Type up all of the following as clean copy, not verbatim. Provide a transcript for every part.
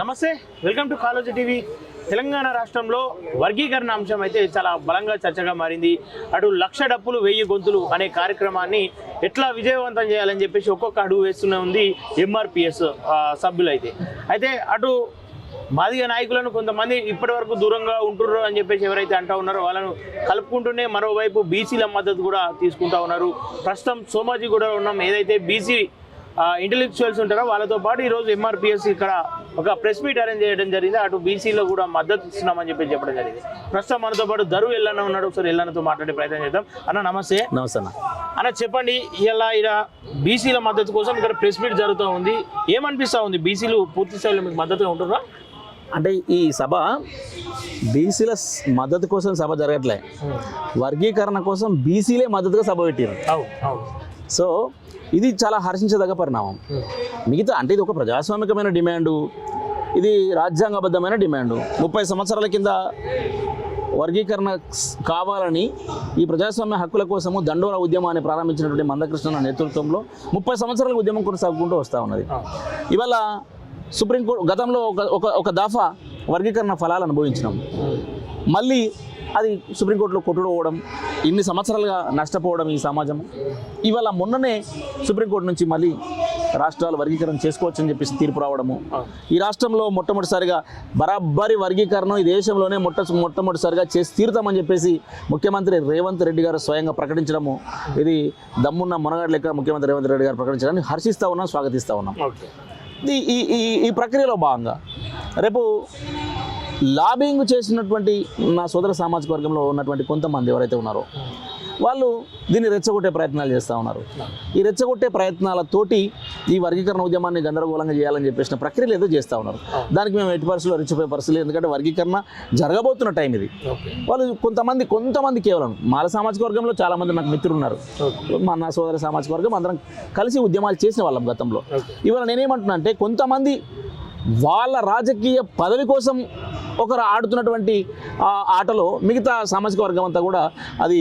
నమస్తే, welcome to Kaloji TV. Telangana రాష్ట్రంలో వర్గీకరణ అంశం అయితే చాలా బలంగా చర్చగా మారింది. అటు 1,00,000 డప్పులు 1000 గొంతులు అనే కార్యక్రమాన్ని ఎట్లా విజయవంతం చేయాలని చెప్పేసి ఒక్కొక్క అడుగు వేస్తూనే ఉంది ఎంఆర్పిఎస్ సభ్యులైతే. అయితే అటు మాదిగ నాయకులను కొంతమంది ఇప్పటి వరకు దూరంగా ఉంటున్నారు అని చెప్పేసి ఎవరైతే అంటూ ఉన్నారో వాళ్ళను కలుపుకుంటూనే మరోవైపు బీసీల మద్దతు కూడా తీసుకుంటా ఉన్నారు. ప్రస్తుతం సోమాజీ కూడా ఉన్నాం, ఏదైతే బీసీ ఇంటెలెక్చువల్స్ ఉంటారో వాళ్ళతో పాటు ఈరోజు ఎంఆర్పిఎస్ ఇక్కడ ఒక ప్రెస్ మీట్ అరేంజ్ చేయడం జరిగింది. అటు బీసీలో కూడా మద్దతు ఇస్తున్నామని చెప్పి చెప్పడం జరిగింది. ప్రస్తుతం మనతో పాటు దరు ఎల్లన్న ఉన్నాడు, ఒకసారి ఎల్లన్నతో మాట్లాడే ప్రయత్నం చేద్దాం. అన్న నమస్తే. నమస్తే అన్న, చెప్పండి, ఇలా బీసీల మద్దతు కోసం ఇక్కడ ప్రెస్ మీట్ జరుగుతూ ఉంది. ఏమనిపిస్తూ ఉంది? బీసీలు పూర్తి స్థాయిలో మీకు మద్దతుగా ఉంటున్నారా? అంటే ఈ సభ బీసీల మద్దతు కోసం సభ జరగట్లే, వర్గీకరణ కోసం బీసీలే మద్దతుగా సభ పెట్టారు. సో ఇది చాలా హర్షించదగ్గ పరిణామం. మిగతా అంటే ఇది ఒక ప్రజాస్వామికమైన డిమాండు, ఇది రాజ్యాంగబద్ధమైన డిమాండు. 30 సంవత్సరాల కింద వర్గీకరణ కావాలని ఈ ప్రజాస్వామ్య హక్కుల కోసము దండోరా ఉద్యమాన్ని ప్రారంభించినటువంటి మందకృష్ణ నేతృత్వంలో 30 సంవత్సరాల ఉద్యమం కొనసాగుకుంటూ వస్తూ ఉన్నది. ఇవాళ సుప్రీంకోర్టు గతంలో ఒక దఫా వర్గీకరణ ఫలాలు అనుభవించినాం. మళ్ళీ అది సుప్రీంకోర్టులో కొట్టుకోవడం, ఇన్ని సంవత్సరాలుగా నష్టపోవడం ఈ సమాజం. ఇవాళ మొన్ననే సుప్రీంకోర్టు నుంచి మళ్ళీ రాష్ట్రాలు వర్గీకరణ చేసుకోవచ్చని చెప్పేసి తీర్పు రావడము, ఈ రాష్ట్రంలో మొట్టమొదటిసారిగా బరాబరి వర్గీకరణ ఈ దేశంలోనే మొట్టమొదటిసారిగా చేసి తీరుతామని చెప్పేసి ముఖ్యమంత్రి రేవంత్ రెడ్డి గారు స్వయంగా ప్రకటించడము, ఇది దమ్మున్న మునగాడు లెక్క ముఖ్యమంత్రి రేవంత్ రెడ్డి గారు ప్రకటించడాన్ని హర్షిస్తూ ఉన్నాం, స్వాగతిస్తూ ఉన్నాం. ఈ ప్రక్రియలో భాగంగా రేపు లాబింగ్ చేసినటువంటి నా సోదర సామాజిక వర్గంలో ఉన్నటువంటి కొంతమంది ఎవరైతే ఉన్నారో వాళ్ళు దీన్ని రెచ్చగొట్టే ప్రయత్నాలు చేస్తూ ఉన్నారు. ఈ రెచ్చగొట్టే ప్రయత్నాలతోటి ఈ వర్గీకరణ ఉద్యమాన్ని గందరగోళంగా చేయాలని చెప్పేసిన ప్రక్రియలు ఏదో చేస్తూ ఉన్నారు. దానికి మేము ఎట్టి పరిస్థితుల్లో రెచ్చిపోయే పరిస్థితులు, ఎందుకంటే వర్గీకరణ జరగబోతున్న టైం ఇది. వాళ్ళు కొంతమంది కేవలం మాల సామాజిక వర్గంలో చాలామంది నాకు మిత్రులు ఉన్నారు, నా సోదర సామాజిక వర్గం అందరం కలిసి ఉద్యమాలు చేసిన వాళ్ళం గతంలో. ఇవాళ నేనేమంటున్నా అంటే కొంతమంది వాళ్ళ రాజకీయ పదవి కోసం ఒకరు ఆడుతున్నటువంటి ఆటలో మిగతా సామాజిక వర్గం అంతా కూడా అది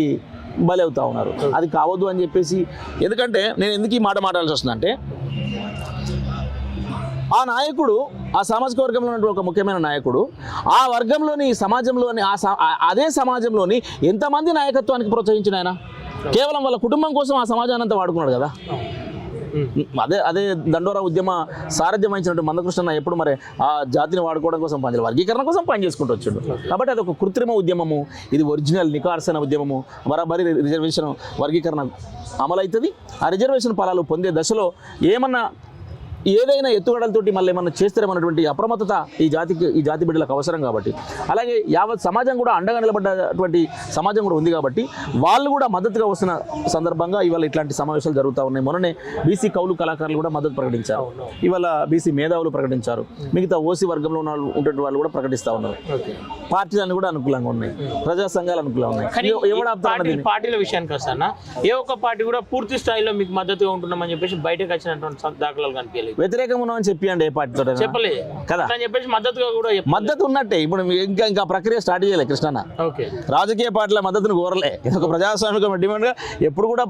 బలవుతూ ఉన్నారు. అది కావద్దు అని చెప్పేసి, ఎందుకంటే నేను ఎందుకు ఈ మాట మాట్లాడాల్సి వస్తుందంటే ఆ నాయకుడు, ఆ సామాజిక వర్గంలో ఉన్నటువంటి ఒక ముఖ్యమైన నాయకుడు ఆ వర్గంలోని సమాజంలోని అదే సమాజంలోని ఎంతమంది నాయకత్వానికి ప్రోత్సహించిన ఆయన కేవలం వాళ్ళ కుటుంబం కోసం ఆ సమాజాన్ని అంతా వాడుకున్నాడు కదా. అదే దండోరా ఉద్యమ సారథ్యం వహించినట్టు మందకృష్ణ ఎప్పుడు మరి ఆ జాతిని వాడుకోవడం కోసం పనిచేయాలి, వర్గీకరణ కోసం పనిచేసుకుంటూ వచ్చాడు. కాబట్టి అది ఒక కృత్రిమ ఉద్యమము, ఇది ఒరిజినల్ నికార్సైన ఉద్యమము. బరాబరి రిజర్వేషన్ వర్గీకరణ అమలవుతుంది. ఆ రిజర్వేషన్ ఫలాలు పొందే దశలో ఏదైనా ఎత్తుగడలతోటి మళ్ళీ ఏమన్నా చేస్తారేమన్నటువంటి అప్రమత్తత ఈ జాతి బిడ్డలకు అవసరం. కాబట్టి అలాగే యావత్ సమాజం కూడా అండగా నిలబడ్డటువంటి సమాజం కూడా ఉంది. కాబట్టి వాళ్ళు కూడా మద్దతుగా వస్తున్న సందర్భంగా ఇవాళ ఇట్లాంటి సమావేశాలు జరుగుతూ ఉన్నాయి. మొన్ననే బీసీ కౌలు కళాకారులు కూడా మద్దతు ప్రకటించారు, ఇవాళ బీసీ మేధావులు ప్రకటించారు, మిగతా ఓసీ వర్గంలో ఉన్న ఉండే వాళ్ళు కూడా ప్రకటిస్తూ ఉన్నారు. పార్టీలన్నీ కూడా అనుకూలంగా ఉన్నాయి, ప్రజా సంఘాలు అనుకూలంగా ఉన్నాయి. పార్టీల విషయానికి వస్తానా, ఏ ఒక్క పార్టీ కూడా పూర్తి స్థాయిలో మీకు మద్దతుగా ఉంటున్నామని చెప్పేసి బయటకు వచ్చినటువంటి దాఖలాలు కనిపించలేదు. వ్యతిరేకంగా ఉన్నామని చెప్పండి, ఏ పార్టీతో చెప్పలేదు కదా చెప్పేసి మద్దతుగా కూడా మద్దతు ఉన్నట్టే. ఇప్పుడు ఇంకా ప్రక్రియ స్టార్ట్ చేయలే కృష్ణ, రాజకీయ పార్టీల మద్దతును కోరలే. ఇది ఒక ప్రజాస్వామిక డిమాండ్గా ఎప్పుడు కూడా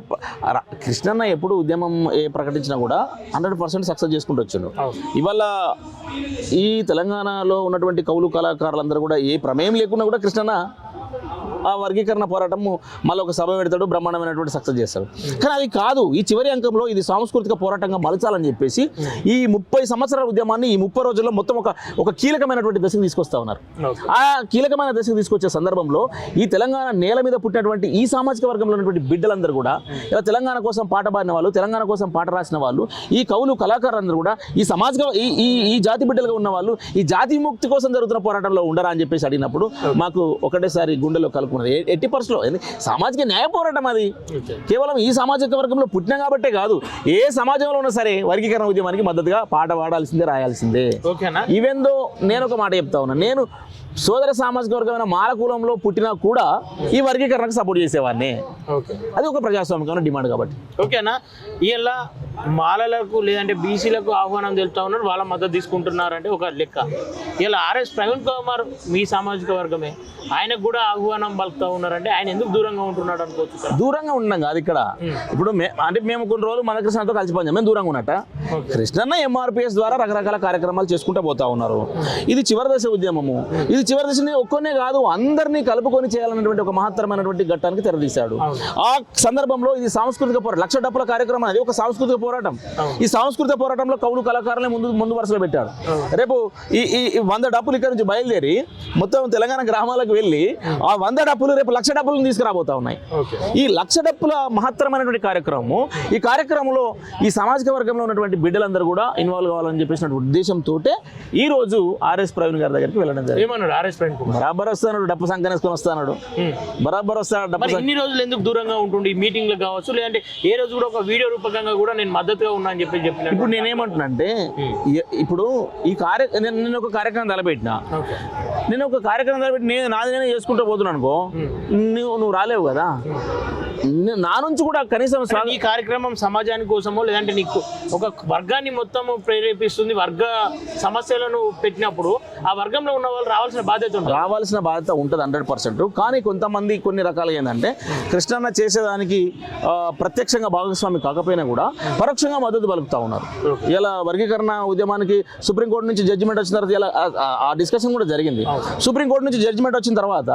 కృష్ణన్న ఎప్పుడు ఉద్యమం ప్రకటించినా కూడా 100% సక్సెస్ చేసుకుంటూ వచ్చాడు. ఇవాళ ఈ తెలంగాణలో ఉన్నటువంటి కౌలు కళాకారులందరూ కూడా ఏ ప్రమేయం లేకుండా కూడా కృష్ణన్న ఆ వర్గీకరణ పోరాటము మళ్ళీ ఒక సభ పెడతాడు, బ్రహ్మాండమైనటువంటి సక్సెస్ చేస్తాడు. కానీ అది కాదు, ఈ చివరి అంకంలో ఇది సాంస్కృతిక పోరాటంగా మలచాలని చెప్పేసి ఈ 30 సంవత్సరాల ఉద్యమాన్ని ఈ 30 రోజుల్లో మొత్తం ఒక కీలకమైనటువంటి దశకు తీసుకొస్తా ఉన్నారు. ఆ కీలకమైన దశకు తీసుకొచ్చే సందర్భంలో ఈ తెలంగాణ నేల మీద పుట్టినటువంటి ఈ సామాజిక వర్గంలో ఉన్నటువంటి బిడ్డలందరూ కూడా, ఇలా తెలంగాణ కోసం పాట పాడిన వాళ్ళు, తెలంగాణ కోసం పాట రాసిన వాళ్ళు, ఈ కవులు కళాకారులందరూ కూడా ఈ ఈ జాతి బిడ్డలుగా ఉన్న వాళ్ళు ఈ జాతి విముక్తి కోసం జరుగుతున్న పోరాటంలో ఉండరా అని చెప్పేసి అడిగినప్పుడు మాకు ఒకటేసారి గుండెలో కలుపుకున్నది. ఎట్టి పరిస్థితుల్లో సామాజిక న్యాయ పోరాటం అది. కేవలం ఈ సామాజిక వర్గంలో పుట్టిన కాబట్టే కాదు, ఏ సమాజంలో ఉన్నా సరే వర్గీకరణ ఉద్యమానికి మద్దతుగా పాట పాడాల్సిందే, రాయాల్సిందే. ఈవెందో నేను ఒక మాట చెప్తా ఉన్నా, నేను సోదర సామాజిక వర్గమైన మాల కులంలో పుట్టినా కూడా ఈ వర్గీకరణకు సపోర్ట్ చేసేవాడిని. ఓకే, అది ఒక ప్రజాస్వామికమైన డిమాండ్ కాబట్టి. ఓకేనా. ఇలా మాలలకు లేదంటే బీసీలకు ఆహ్వానం తెలుపుతా ఉన్నారు, వాళ్ళ మద్దతు తీసుకుంటున్నారంటే ఒక లెక్క. ఇలా ఆర్ఎస్ ప్రవీణ్ కుమార్ మీ సామాజిక వర్గమే, ఆయనకు కూడా ఆహ్వానం పలుకుతా ఉన్నారంటే ఆయన ఎందుకు దూరంగా ఉంటున్నాడు అనుకోవచ్చు కదా. దూరంగా ఉన్నాం కాదు ఇక్కడ. ఇప్పుడు అంటే మేము కొన్ని రోజులు మన కృష్ణతో కలిసి పనిచేయం, మేము దూరంగా ఉన్నట్ట. కృష్ణన్న ఎంఆర్పిఎస్ ద్వారా రకరకాల కార్యక్రమాలు చేసుకుంటూ పోతా ఉన్నారు. ఇది చివరి దశ ఉద్యమము. ఇది చివరి దశని ఒక్కనే కాదు, అందరినీ కలుపుకొని చేయాలన్నటువంటి ఒక మహత్తరమైనటువంటి ఘట్టానికి తెరదీశాడు. ఆ సందర్భంలో ఇది సాంస్కృతిక పోరాటం, లక్ష డప్పుల కార్యక్రమం అనేది ఒక సాంస్కృతిక పోరాటం. ఈ సాంస్కృతిక పోరాటంలో కవులు కళాకారులే ముందు వరుసలో పెట్టాడు. రేపు ఈ 100 డప్పులు ఇక్కడ నుంచి బయలుదేరి మొత్తం తెలంగాణ గ్రామాలకు వెళ్ళి ఆ 100 డప్పులు రేపు 1,00,000 డప్పులను తీసుకురాబోతా ఉన్నాయి. ఈ 1,00,000 డప్పుల మహత్తరమైనటువంటి కార్యక్రమము, ఈ కార్యక్రమంలో ఈ సామాజిక వర్గంలో ఉన్నటువంటి బిడ్డలందరూ కూడా ఇన్వాల్వ్ కావాలని చెప్పేసిన ఉద్దేశంతో ఈ రోజు ఆర్ఎస్ ప్రవీణ్ గారి దగ్గరికి వెళ్ళడం జరిగింది. ఏమన్నాడు ఆర్ఎస్ ప్రవీణ్ కుమార్? బరాబర్ వస్తాడు, డప్పు సంకనేసుకొని వస్తాడు, బరాబర్ వస్తాడు. ఇన్ని రోజులు ఎందుకు దూరంగా ఉంటుండే ఈ మీటింగ్లు కావచ్చు, లేదంటే ఏ రోజు కూడా ఒక వీడియో రూపకంగా కూడా నేను మద్దతుగా ఉన్నా అని చెప్పిన. ఇప్పుడు నేనేమంటున్నా అంటే ఇప్పుడు ఈ నేను ఒక కార్యక్రమం తలపెట్టినా, నాది నేనే చేసుకుంటూ పోతున్నాను అనుకో, నువ్వు రాలేవు కదా. నా నుంచి కూడా కనీసం ఈ కార్యక్రమం సమాజాని కోసమో లేదంటే నీకు ఒక వర్గాన్ని మొత్తం ప్రేరేపిస్తుంది, వర్గ సమస్యలను పెట్టినప్పుడు ఆ వర్గంలో ఉన్న వాళ్ళు రావాల్సిన బాధ్యత ఉంటుంది 100%. కానీ కొంతమంది కొన్ని రకాలు ఏంటంటే కృష్ణన్న చేసేదానికి ప్రత్యక్షంగా భాగస్వామి కాకపోయినా కూడా పరోక్షంగా మద్దతు పలుకుతా ఉన్నారు. ఇలా వర్గీకరణ ఉద్యమానికి సుప్రీంకోర్టు నుంచి జడ్జిమెంట్ వచ్చిన తర్వాత ఇలా ఆ డిస్కషన్ కూడా జరిగింది. సుప్రీంకోర్టు నుంచి జడ్జిమెంట్ వచ్చిన తర్వాత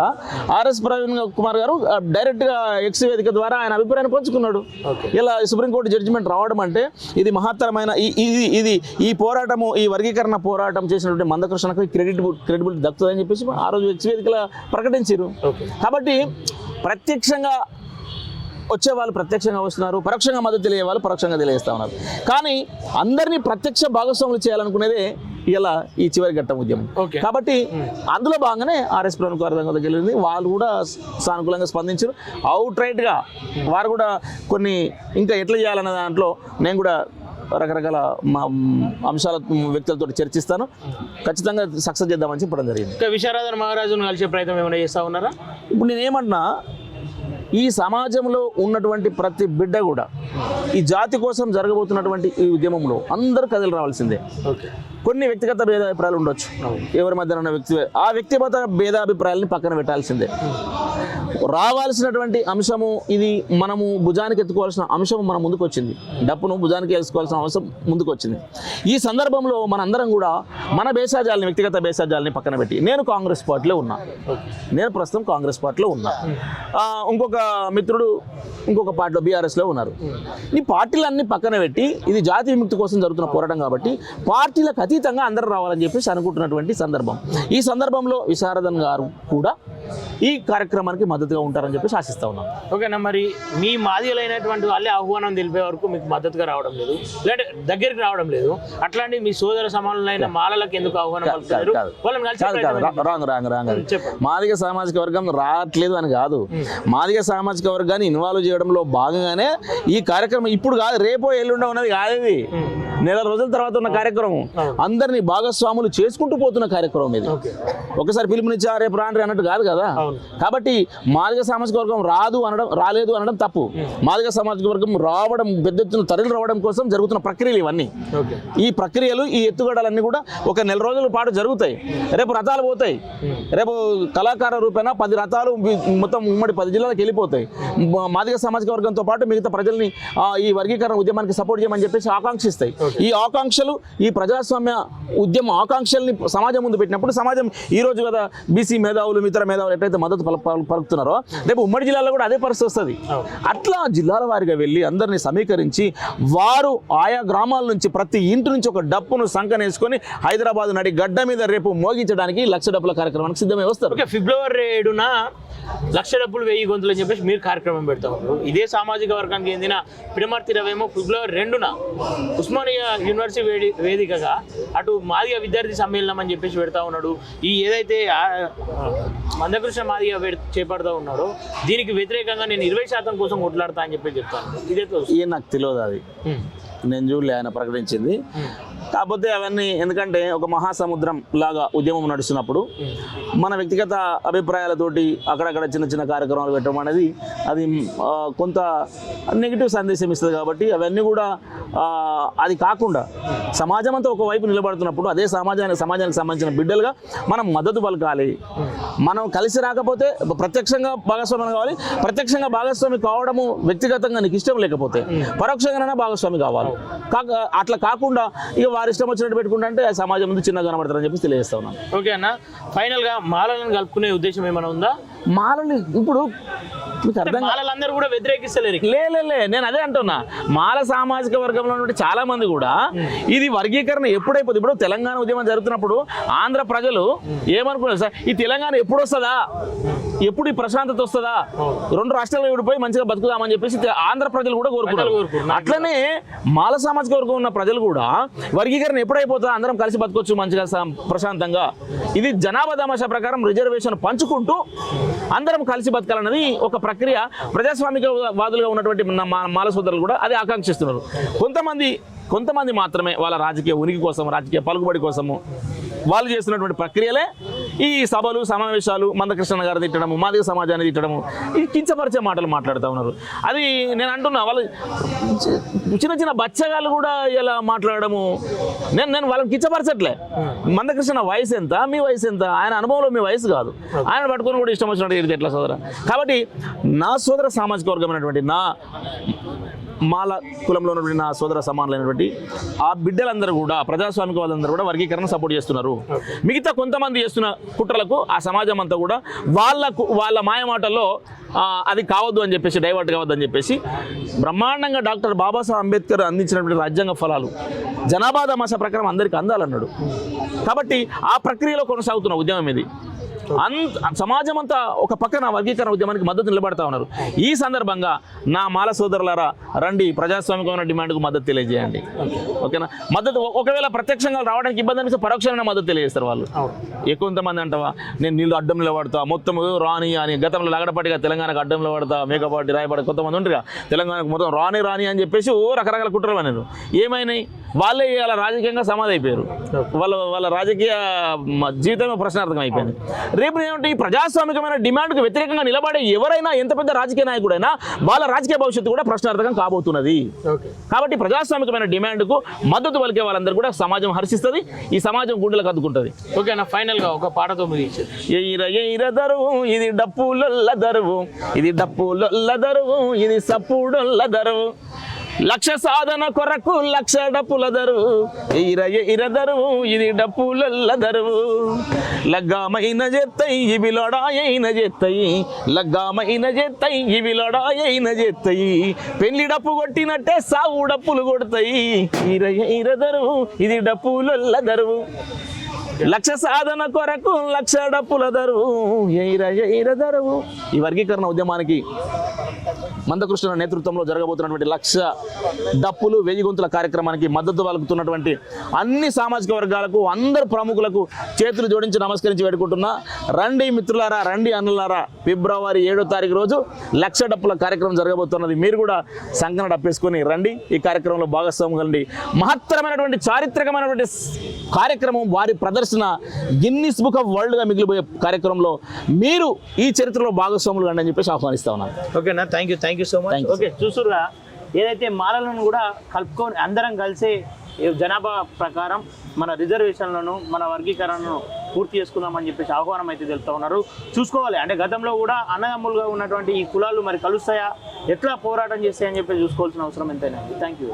ఆర్ఎస్ ప్రవీణ్ కుమార్ గారు డైరెక్ట్గా ఎక్స్ వేదిక ద్వారా ఆయన అభిప్రాయాన్ని పంచుకున్నాడు. ఇలా సుప్రీంకోర్టు జడ్జిమెంట్ రావడం అంటే ఇది మహత్తరమైన ఈ పోరాటము, ఈ వర్గీకరణ పోరాటం చేసినటువంటి మందకృష్ణకు క్రెడిబిలిటీ దక్కుతుందని చెప్పేసి ఆ రోజు ఎక్స్ వేదికలో ప్రకటించారు. కాబట్టి ప్రత్యక్షంగా వచ్చే వాళ్ళు ప్రత్యక్షంగా వస్తున్నారు, పరోక్షంగా మద్దతు తెలియ వాళ్ళు పరోక్షంగా తెలియజేస్తా ఉన్నారు. కానీ అందరినీ ప్రత్యక్ష భాగస్వాములు చేయాలనుకునేదే ఇలా ఈ చివరి ఘట్టం ఉద్యమం. కాబట్టి అందులో భాగంగానే ఆర్ఎస్ ప్రవీణ్ కుమార్ దగ్గరికి వెళ్ళింది. వాళ్ళు కూడా సానుకూలంగా స్పందించారు. అవుట్ రైట్గా వారు కూడా కొన్ని ఇంకా ఎట్లా చేయాలన్న దాంట్లో నేను కూడా రకరకాల అంశాల వ్యక్తులతో చర్చిస్తాను. ఖచ్చితంగా సక్సెస్ చేద్దామని చెప్పడం జరిగింది. విశారదన్ మహారాజును కలిసే ప్రయత్నం ఏమైనా చేస్తా ఉన్నారా? ఇప్పుడు నేనేమన్నా, ఈ సమాజంలో ఉన్నటువంటి ప్రతి బిడ్డ కూడా ఈ జాతి కోసం జరగబోతున్నటువంటి ఈ ఉద్యమంలో అందరూ కదిలి రావాల్సిందే. కొన్ని వ్యక్తిగత భేదాభిప్రాయాలు ఉండొచ్చు, ఎవరి మధ్య ఉన్న ఆ వ్యక్తిగత భేదాభిప్రాయాలని పక్కన పెట్టాల్సిందే. రావాల్సినటువంటి అంశము ఇది, మనము భుజానికి ఎత్తుకోవాల్సిన అంశం మన ముందుకు వచ్చింది. డప్పును భుజానికి వేసుకోవాల్సిన అంశం ముందుకు వచ్చింది. ఈ సందర్భంలో మనందరం కూడా మన భేషజాలని, వ్యక్తిగత భేషజాలని పక్కన పెట్టి, నేను కాంగ్రెస్ పార్టీలో ఉన్నా, నేను ప్రస్తుతం కాంగ్రెస్ పార్టీలో ఉన్నా, ఇంకొక మిత్రుడు ఇంకొక పార్టీలో బీఆర్ఎస్లో ఉన్నారు. ఈ పార్టీలన్నీ పక్కన పెట్టి ఇది జాతి విముక్తి కోసం జరుగుతున్న పోరాటం కాబట్టి పార్టీలకు అతీతంగా అందరూ రావాలని చెప్పేసి అనుకుంటున్నటువంటి సందర్భం. ఈ సందర్భంలో విశారదన్ గారు కూడా ఈ కార్యక్రమానికి మద్దతుగా ఉంటారని చెప్పేసి ఆశిస్తా ఉన్నాం. ఓకేనా. మరి మీ మాదిగలైనటువంటి వాళ్ళే ఆహ్వానం తెలిపే వరకు మీకు మద్దతుగా రావడం లేదు, లేదంటే దగ్గరికి రావడం లేదు, అట్లాంటి మీ సోదర సమానులైన మాలలకు ఎందుకు ఆహ్వానం పలుకుతారు? మాదిగ సామాజిక వర్గం రావట్లేదు అని కాదు, మాదిగ సామాజిక వర్గాన్ని ఇన్వాల్వ్ చేయడంలో భాగంగానే ఈ కార్యక్రమం ఇప్పుడు కాదు, రేపో ఎల్లుండో ఉన్నది కాదు. ఇది నెల రోజుల తర్వాత ఉన్న కార్యక్రమం, అందరినీ భాగస్వాములు చేసుకుంటూ పోతున్న కార్యక్రమం ఇది. ఒకసారి పిలుపునిచ్చా రేపు రాండ్రి అన్నట్టు కాదు కదా. కాబట్టి మాదిగ సామాజిక వర్గం రాలేదు అనడం తప్పు. మాదిగ సామాజిక వర్గం రావడం, పెద్ద ఎత్తున తరలి రావడం కోసం జరుగుతున్న ప్రక్రియలు ఇవన్నీ. ఈ ప్రక్రియలు, ఈ ఎత్తుగడలన్నీ కూడా ఒక నెల రోజుల పాటు జరుగుతాయి. రేపు రథాలు పోతాయి, రేపు కళాకార రూపేణ 10 రథాలు మొత్తం ఉమ్మడి 10 జిల్లాలకు వెళ్ళిపోతాయి. మాదిగ సామాజిక వర్గంతో పాటు మిగతా ప్రజల్ని ఈ వర్గీకరణ ఉద్యమానికి సపోర్ట్ చేయమని చెప్పేసి ఆకాంక్షిస్తాయి. ఈ ఆకాంక్షలు, ఈ ప్రజాస్వామ్య ఉద్యమ ఆకాంక్షల్ని సమాజం ముందు పెట్టినప్పుడు సమాజం ఈ రోజు కదా బీసీ మేధావులు, ఇతర మేధావులు ఎట్లయితే మద్దతు పలుకుతున్నారో రేపు ఉమ్మడి జిల్లాలో కూడా అదే పరిస్థితి వస్తుంది. అట్లా జిల్లాల వారిగా వెళ్ళి అందరినీ సమీకరించి వారు ఆయా గ్రామాల నుంచి ప్రతి ఇంటి నుంచి ఒక డప్పును సంకనేసుకొని హైదరాబాద్ నడి గడ్డ మీద రేపు మోగించడానికి 1,00,000 డప్పుల కార్యక్రమానికి సిద్ధమై వస్తారు. ఫిబ్రవరి 7న 1,00,000 డప్పులు 1000 గొంతులు అని చెప్పేసి మీరు కార్యక్రమం పెడతా ఉన్నారు. ఇదే సామాజిక వర్గానికి చెందిన పిడమర్తి రవేమో ఫిబ్రవరి 2న ఉస్మానియా యూనివర్సిటీ వేదికగా అటు మాదిగ విద్యార్థి సమ్మేళనం అని చెప్పేసి పెడతా ఉన్నాడు. ఈ ఏదైతే మందకృష్ణ మాదిగ చేపడతా ఉన్నాడో దీనికి వ్యతిరేకంగా నేను 20% కోసం కొట్లాడతా అని చెప్పి చెప్తాను. ఇదే నాకు తెలియదు, అది నేను చూడలే ఆయన ప్రకటించింది. కాకపోతే అవన్నీ ఎందుకంటే ఒక మహాసముద్రం లాగా ఉద్యమం నడుస్తున్నప్పుడు మన వ్యక్తిగత అభిప్రాయాలతోటి అక్కడక్కడ చిన్న చిన్న కార్యక్రమాలు పెట్టడం అనేది అది కొంత నెగిటివ్ సందేశం ఇస్తుంది కాబట్టి అవన్నీ కూడా అది కాకుండా సమాజం అంతా ఒకవైపు నిలబడుతున్నప్పుడు అదే సమాజానికి సంబంధించిన బిడ్డలుగా మనం మద్దతు పలకాలి. మనం కలిసి రాకపోతే ప్రత్యక్షంగా భాగస్వామ్యం కావాలి. ప్రత్యక్షంగా భాగస్వామి కావడము వ్యక్తిగతంగా నీకు ఇష్టం లేకపోతే పరోక్షంగానే భాగస్వామి కావాలి. అట్లా కాకుండా ఇక వారి ఇష్టం వచ్చినట్టు పెట్టుకుంటే సమాజం ముందు చిన్నగా కనబడతారని చెప్పి తెలియజేస్తా ఉన్నాను. ఓకే అన్న, ఫైనల్గా మాలలను కలుపుకునే ఉద్దేశం ఏమైనా ఉందా? మాలని ఇప్పుడు మీకు అర్థం మాలలందరూ కూడా వ్యతిరేకిస్తలేరు. లే నేను అదే అంటున్నా, మాల సామాజిక వర్గంలో నుండి చాలా మంది కూడా ఇది వర్గీకరణ ఎప్పుడైపోతుంది. ఇప్పుడు తెలంగాణ ఉద్యమం జరుగుతున్నప్పుడు ఆంధ్ర ప్రజలు ఏమనుకున్నారు సార్, ఈ తెలంగాణ ఎప్పుడు వస్తుందా, ఎప్పుడు ఈ ప్రశాంతత వస్తుందా, 2 రాష్ట్రాలు విడిపోయి మంచిగా బతుకుదామని చెప్పేసి ఆంధ్ర ప్రజలు కూడా కోరుకున్నారు. అట్లనే మాల సామాజిక వర్గం ఉన్న ప్రజలు కూడా వర్గీకరణ ఎప్పుడైపోతుందా, అందరం కలిసి బతకొచ్చు మంచిగా ప్రశాంతంగా. ఇది జనాభా దామాషా ప్రకారం రిజర్వేషన్ పంచుకుంటూ అందరం కలిసి బతకాలన్నది ఒక ప్రక్రియ. ప్రజాస్వామిక వాదులుగా ఉన్నటువంటి మాల సోదరులు కూడా అది ఆకాంక్షిస్తున్నారు. కొంతమంది మాత్రమే వాళ్ళ రాజకీయ ఉనికి కోసం, రాజకీయ పలుకుబడి కోసము వాళ్ళు చేస్తున్నటువంటి ప్రక్రియలే ఈ సభలు సమావేశాలు. మందకృష్ణ గారు తిట్టడము, మాదిగ సమాజాన్ని తిట్టడము, ఈ కించపరిచే మాటలు మాట్లాడుతూ ఉన్నారు. అది నేను అంటున్నా, వాళ్ళు చిన్న బచ్చగాళ్ళు కూడా ఇలా మాట్లాడము. నేను వాళ్ళని కించపరచట్లే. మందకృష్ణ వయసు ఎంత, మీ వయసు ఎంత, ఆయన అనుభవంలో మీ వయసు కాదు. ఆయన పట్టుకొని కూడా ఇష్టం వచ్చినట్టు ఇది ఎట్లా సోదర. కాబట్టి నా సోదర సామాజిక వర్గమైనటువంటి నా మాల కులంలో ఉన్నటువంటి నా సోదర సమానులైనటువంటి ఆ బిడ్డలందరూ కూడా, ప్రజాస్వామిక వాళ్ళందరూ కూడా వర్గీకరణ సపోర్ట్ చేస్తున్నారు. మిగతా కొంతమంది చేస్తున్న కుట్రలకు ఆ సమాజం అంతా కూడా వాళ్ళ మాయమాటల్లో అది కావద్దు అని చెప్పేసి, డైవర్ట్ కావద్దు అని చెప్పేసి బ్రహ్మాండంగా డాక్టర్ బాబాసాహెబ్ అంబేద్కర్ అందించినటువంటి రాజ్యాంగ ఫలాలు జనాభా దామాషా ప్రకారం అందరికీ అందాలన్నాడు. కాబట్టి ఆ ప్రక్రియలో కొనసాగుతున్న ఉద్యమం ఇది. సమాజం అంతా ఒక పక్కన వర్గీకరణ ఉద్యమానికి మద్దతు నిలబడతా ఉన్నారు. ఈ సందర్భంగా నా మాల సోదరులారా రండి, ప్రజాస్వామికమైన డిమాండ్కు మద్దతు తెలియజేయండి. ఓకేనా? మద్దతు ఒకవేళ ప్రత్యక్షంగా రావడానికి ఇబ్బంది అనిపిస్తే పరోక్షంగా మద్దతు తెలియజేస్తారు వాళ్ళు. కొంతమంది అంటావా, నేను నీళ్ళు అడ్డం నిలబడతా, మొత్తం రాని అని. గతంలో లగడపాటిగా తెలంగాణకు అడ్డం నిలబడతా, మేకపాటి రాయపాటి కొంతమంది ఉంటారుగా, తెలంగాణకు మొత్తం రాని అని చెప్పేసి రకరకాల కుట్రలు అనేది ఏమైనాయి. వాళ్ళే ఇలా రాజకీయంగా సమాధి అయిపోయారు. వాళ్ళ రాజకీయ జీవితమే ప్రశ్నార్థకం అయిపోయింది. రేపు ఏమంటే ఈ ప్రజాస్వామికమైన డిమాండ్కు వ్యతిరేకంగా నిలబడే ఎవరైనా, ఎంత పెద్ద రాజకీయ నాయకుడైనా, వాళ్ళ రాజకీయ భవిష్యత్తు కూడా ప్రశ్నార్థకం కాబోతున్నది. కాబట్టి ప్రజాస్వామికమైన డిమాండ్కు మద్దతు పలికే వాళ్ళందరూ కూడా సమాజం హర్షిస్తుంది. ఈ సమాజం గుండెలకు అద్దుకుంటుంది. ఓకేనా? ఫైనల్గా ఒక పాటతో ముగించేది. ఎయిర దరువు ఇది డప్పులొల్ల దరువు, ఇది డప్పులొల్ల దరువు, ఇది సప్పుడొల్ల దరువు, లక్ష సాధన కొరకు లక్ష డప్పుల దరువు, ఎయిర దరువు ఇది డప్పులొల్ల దరువు, లగ్గామైన జెత్తయి ఇవి లొడాయైన జెత్తయి, లగ్గామైన జెత్తయి ఇవి లొడాయైన జెత్తయి, పెళ్లి డప్పు కొట్టినట్టే సావు డప్పులు కొడతాయి, ఎయిర దరువు ఇది డప్పులొల్ల దరువు, లక్ష సాధన కొరకు లక్ష డప్పుల దరువు, ఎయిర దరువు. ఈ వర్గీకరణ ఉద్యమానికి మందకృష్ణ నేతృత్వంలో జరగబోతున్నటువంటి లక్ష డప్పులు 1000 గొంతుల కార్యక్రమానికి మద్దతు పలుకుతున్నటువంటి అన్ని సామాజిక వర్గాలకు, అందరు ప్రముఖులకు చేతులు జోడించి నమస్కరించి వేడుకుంటున్నా. రండి మిత్రులారా, రండి అన్నలారా, ఫిబ్రవరి 7వ తారీఖు రోజు లక్ష డప్పుల కార్యక్రమం జరగబోతున్నది. మీరు కూడా సంకన డప్పేసుకొని రండి, ఈ కార్యక్రమంలో భాగస్వామ్యం కండి. మహత్తరమైనటువంటి చారిత్రకమైనటువంటి కార్యక్రమం, వారి ప్రదర్శన గిన్నిస్ బుక్ ఆఫ్ వరల్డ్గా మిగిలిపోయే కార్యక్రమంలో మీరు ఈ చరిత్రలో భాగస్వాములు కండి అని చెప్పేసి ఆహ్వానిస్తా ఉన్నాను. ఓకేనా? Thank you so much. Okay, చూసురా, ఏదైతే మాలలను కూడా కలుపుకొని అందరం కలిసి జనాభా ప్రకారం మన రిజర్వేషన్లను, మన వర్గీకరణను పూర్తి చేసుకుందామని చెప్పేసి ఆహ్వానం అయితే తెలుపుతూ ఉన్నారు. చూసుకోవాలి, అంటే గతంలో కూడా అన్నదమ్ములుగా ఉన్నటువంటి ఈ కులాలు మరి కలుస్తాయా, ఎట్లా పోరాటం చేస్తాయని చెప్పి చూసుకోవాల్సిన అవసరం ఎంతైనా. Thank you.